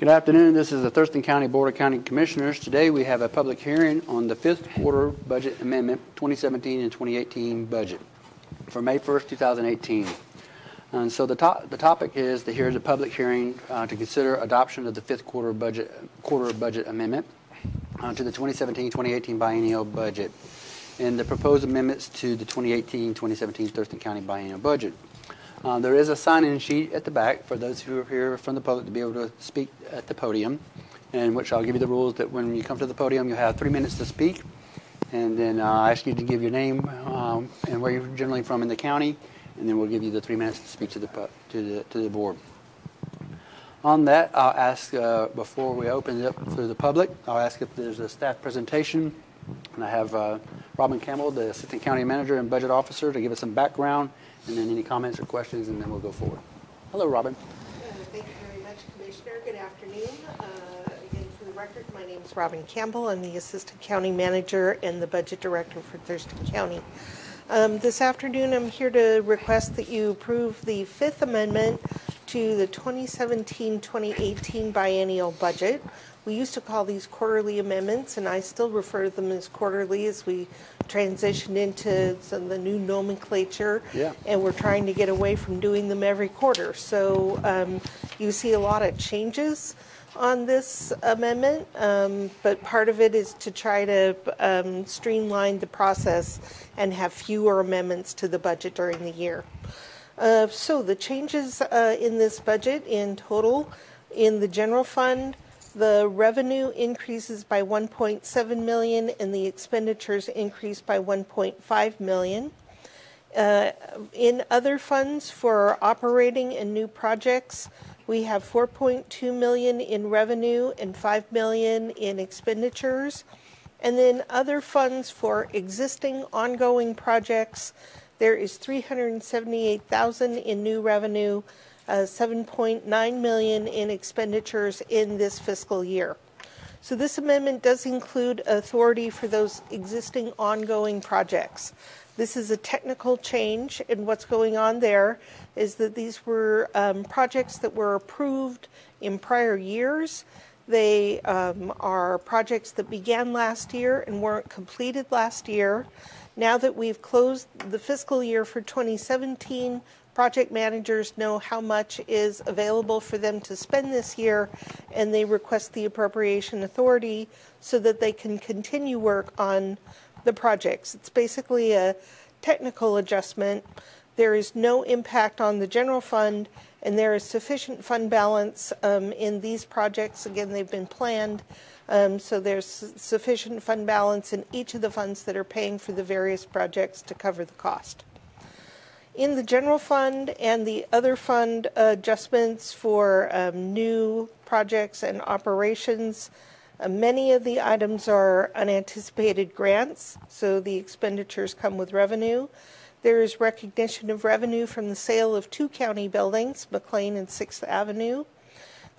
Good afternoon. This is the Thurston County Board of County Commissioners. Today we have a public hearing on the fifth quarter budget amendment 2017 and 2018 budget for May 1st, 2018. And so the topic is to hear the public hearing to consider adoption of the fifth quarter budget amendment to the 2017-2018 biennial budget and the proposed amendments to the 2018-2017 Thurston County biennial budget. There is a sign-in sheet at the back for those who are here from the public to be able to speak at the podium, in which I'll give you the rules that when you come to the podium, you'll have 3 minutes to speak, and then I'll ask you to give your name and where you're generally from in the county, and then we'll give you the 3 minutes to speak to the board. On that, I'll ask, before we open it up to the public, I'll ask if there's a staff presentation, and I have Robin Campbell, the Assistant County Manager and Budget Officer, to give us some background, and then any comments or questions, and then we'll go forward. Hello, Robin. Thank you very much, Commissioner. Good afternoon. Again, for the record, my name is Robin Campbell. I'm the Assistant County Manager and the Budget Director for Thurston County. This afternoon, I'm here to request that you approve the Fifth Amendment to the 2017-2018 biennial budget. We used to call these quarterly amendments, and I still refer to them as quarterly as we transition into some of the new nomenclature, and we're trying to get away from doing them every quarter. So you see a lot of changes on this amendment, but part of it is to try to streamline the process and have fewer amendments to the budget during the year. So the changes in this budget in total, in the general fund, the revenue increases by $1.7 million and the expenditures increase by $1.5 million. In other funds for operating and new projects, we have $4.2 million in revenue and $5 million in expenditures. And then other funds for existing ongoing projects, there is $378,000 in new revenue, $7.9 million in expenditures in this fiscal year. So this amendment does include authority for those existing ongoing projects. This is a technical change, and what's going on there is that these were projects that were approved in prior years. They are projects that began last year and weren't completed last year. Now that we've closed the fiscal year for 2017, project managers know how much is available for them to spend this year, and they request the appropriation authority so that they can continue work on the projects. It's basically a technical adjustment. There is no impact on the general fund, and there is sufficient fund balance in these projects. Again, they've been planned, so there's sufficient fund balance in each of the funds that are paying for the various projects to cover the cost. In the general fund and the other fund adjustments for new projects and operations, many of the items are unanticipated grants, so the expenditures come with revenue. There is recognition of revenue from the sale of 2 county buildings, McLean and 6th Avenue.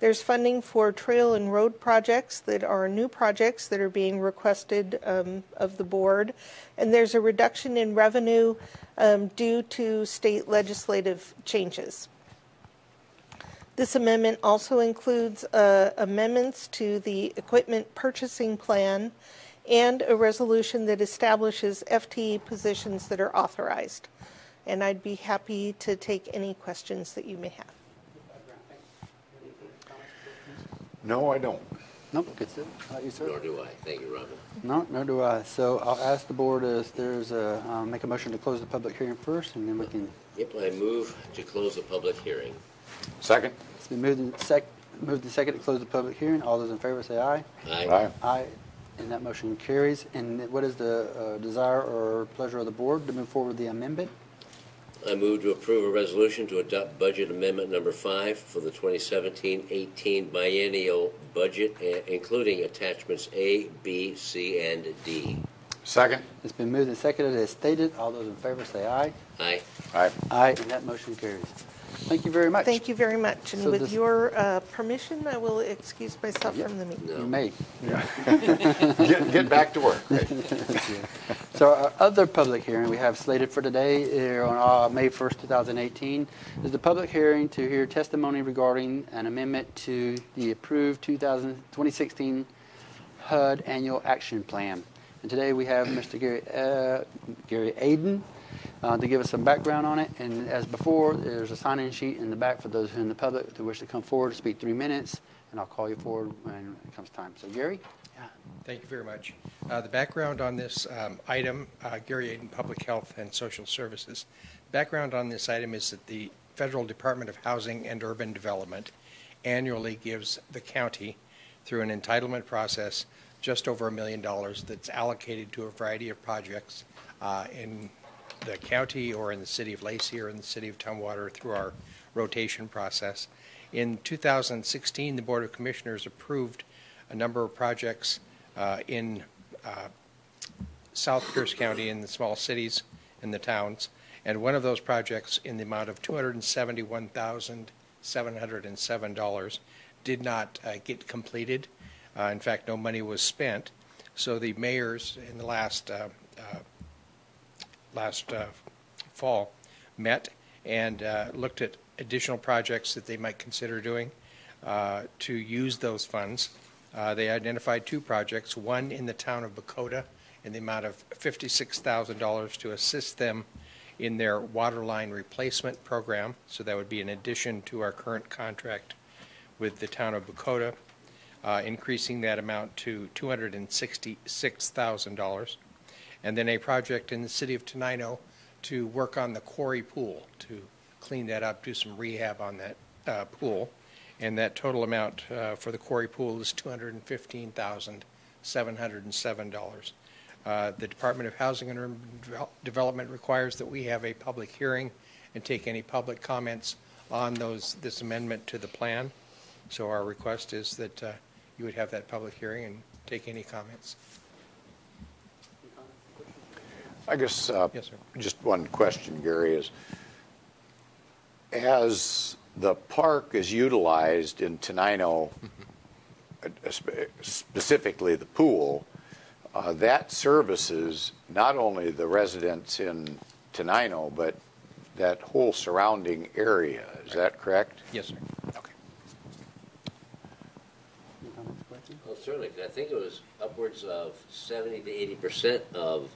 There's funding for trail and road projects that are new projects that are being requested of the board. And there's a reduction in revenue due to state legislative changes. This amendment also includes amendments to the equipment purchasing plan and a resolution that establishes FTE positions that are authorized. And I'd be happy to take any questions that you may have. No, I don't. Nope, good stuff. You, sir? Nor do I. Thank you, Robin. No, nor do I. So I'll ask the board if there's make a motion to close the public hearing first, and then we can. Yep, I move to close the public hearing. Second. It's been moved and second to close the public hearing. All those in favor say aye. Aye. Aye. Aye. And that motion carries. And what is the desire or pleasure of the board to move forward with the amendment? I move to approve a resolution to adopt budget amendment number 5 for the 2017-18 biennial budget, including attachments A, B, C, and D. Second. It's been moved and seconded as stated. All those in favor say aye. Aye. Aye. Aye, and that motion carries. Thank you very much. Thank you very much. And So with this- your permission, I will excuse myself from the meeting. No. You may. Get back to work. Right. So So our other public hearing we have slated for today here on May 1st, 2018 is the public hearing to hear testimony regarding an amendment to the approved 2016 HUD Annual Action Plan. And today we have Mr. Gary Aden to give us some background on it. And as before, there's a sign-in sheet in the back for those in the public who wish to come forward to speak 3 minutes, and I'll call you forward when it comes time. So Gary? Thank you very much. The background on this item, Gary Aden, Public Health and Social Services. Background on this item is that the Federal Department of Housing and Urban Development annually gives the county, through an entitlement process, just over $1 million that's allocated to a variety of projects in the county or in the city of Lacey or in the city of Tumwater through our rotation process. In 2016, the Board of Commissioners approved a number of projects in South Pierce County, in the small cities and the towns, and one of those projects in the amount of $271,707 did not get completed. In fact, no money was spent. So the mayors in the last fall met and looked at additional projects that they might consider doing to use those funds. They identified 2 projects, one in the town of Bakota in the amount of $56,000 to assist them in their water line replacement program. So that would be in addition to our current contract with the town of Bakota, increasing that amount to $266,000. And then a project in the city of Tenino to work on the quarry pool, to clean that up, do some rehab on that pool. And that total amount for the quarry pool is $215,707. The Department of Housing and Urban Development requires that we have a public hearing and take any public comments on this amendment to the plan. So our request is that you would have that public hearing and take any comments. I guess Yes, sir. just one question, Gary, is as the park is utilized in Tenino, specifically the pool, that services not only the residents in Tenino, but that whole surrounding area. Is that correct? Yes, sir. Okay. Well, certainly, 'cause I think it was upwards of 70 to 80% of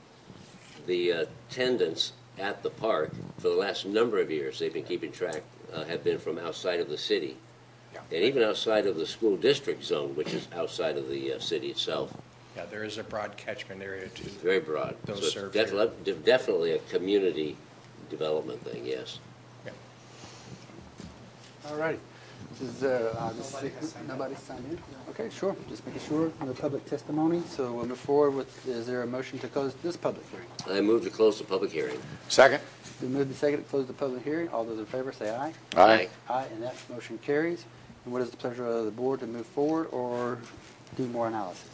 the attendants at the park for the last number of years, they've been keeping track, have been from outside of the city. Yeah. And even outside of the school district zone, which is outside of the city itself. Yeah, there is a broad catchment area too. Very broad. Those So it's served definitely a community development thing, yes. Yeah. All righty. Nobody signed in? Okay, sure. Just making sure. No public testimony. So we'll move forward with, is there a motion to close this public hearing? I move to close the public hearing. Second? We move the second to close the public hearing. All those in favor say aye. Aye. Aye, and that motion carries. And what is the pleasure of the board to move forward or do more analysis?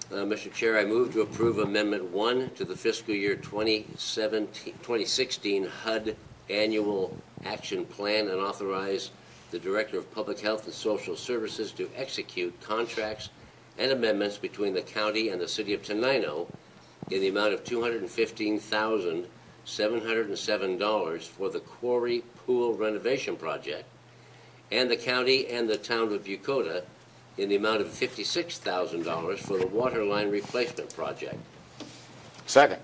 Mr. Chair, I move to approve Amendment 1 to the fiscal year 2016 HUD Annual Action Plan and authorize the Director of Public Health and Social Services to execute contracts and amendments between the county and the city of Tenino in the amount of $215,707 for the quarry pool renovation project, and the county and the town of Bucota in the amount of $56,000 for the water line replacement project. Second?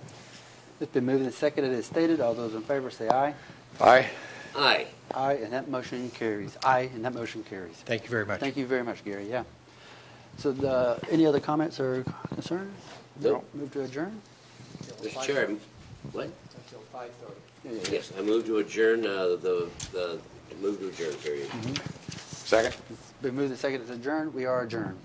It's been moved and seconded as stated. All those in favor say aye. Aye. Aye. Aye, and that motion carries. Aye, and that motion carries. Thank you very much. Thank you very much, Gary. Yeah. So any other comments or concerns? No. Move to adjourn? Mr. Chair, what? Until 5:30. Yes, I move to adjourn move to adjourn period. Second? It's been moved and seconded to adjourn. We are adjourned.